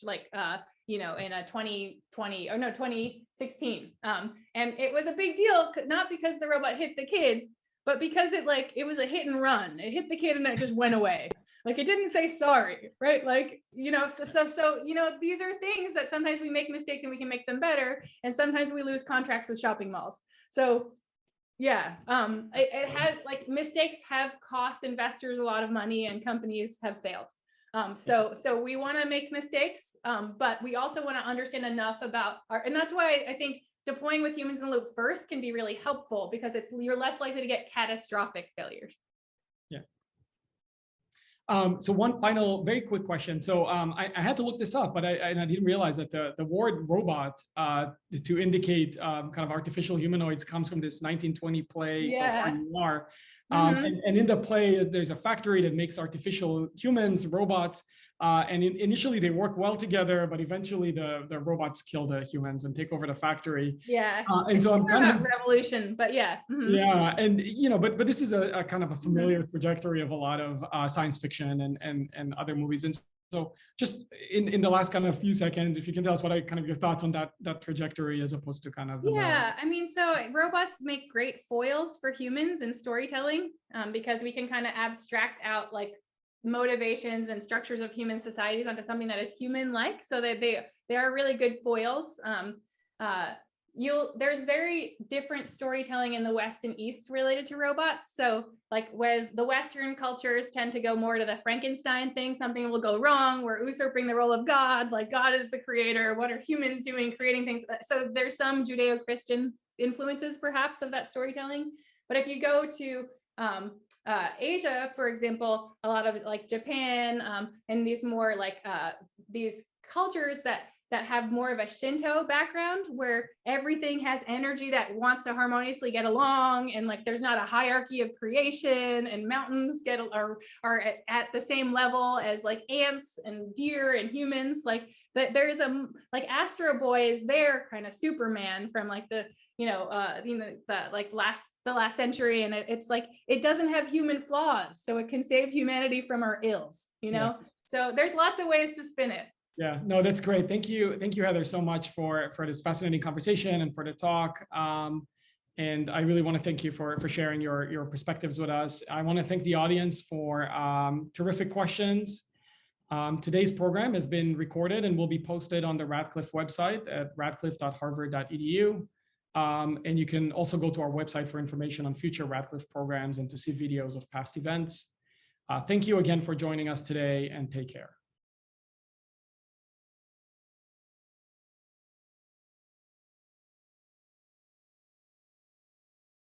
in a 2016. And it was a big deal, not because the robot hit the kid, but because it was a hit and run. It hit the kid and it just went away. It didn't say sorry, right? These are things that sometimes we make mistakes and we can make them better. And sometimes we lose contracts with shopping malls. So yeah, it has mistakes have cost investors a lot of money and companies have failed. So we want to make mistakes, but we also want to understand enough about and that's why I think deploying with humans in the loop first can be really helpful, because you're less likely to get catastrophic failures. Yeah. So one final very quick question. So I had to look this up, but I didn't realize that the word robot to indicate kind of artificial humanoids comes from this 1920 play called R. And in the play, there's a factory that makes artificial humans, robots, and initially they work well together, but eventually the robots kill the humans and take over the factory. Yeah. And so I'm kind of revolution, but yeah. Yeah, and but this is a kind of a familiar trajectory of a lot of science fiction and other movies. And so just in the last kind of few seconds, if you can tell us what your thoughts on that trajectory as opposed to kind of so robots make great foils for humans in storytelling, because we can kind of abstract out motivations and structures of human societies onto something that is human-like, so that they are really good foils. There's very different storytelling in the West and East related to robots. So whereas the Western cultures tend to go more to the Frankenstein thing, something will go wrong, we're usurping the role of God, God is the creator, what are humans doing creating things? So there's some Judeo-Christian influences perhaps of that storytelling. But if you go to Asia, for example, a lot of Japan, and these more these cultures that have more of a Shinto background, where everything has energy that wants to harmoniously get along, and there's not a hierarchy of creation, and mountains are at the same level as ants and deer and humans. There's Astro Boy is their kind of Superman from the last century, and it's it doesn't have human flaws, so it can save humanity from our ills. So there's lots of ways to spin it. Yeah, no, that's great. Thank you, Heather, so much for this fascinating conversation and for the talk. And I really want to thank you for sharing your perspectives with us. I want to thank the audience for terrific questions. Today's program has been recorded and will be posted on the Radcliffe website at radcliffe.harvard.edu. And you can also go to our website for information on future Radcliffe programs and to see videos of past events. Thank you again for joining us today, and take care.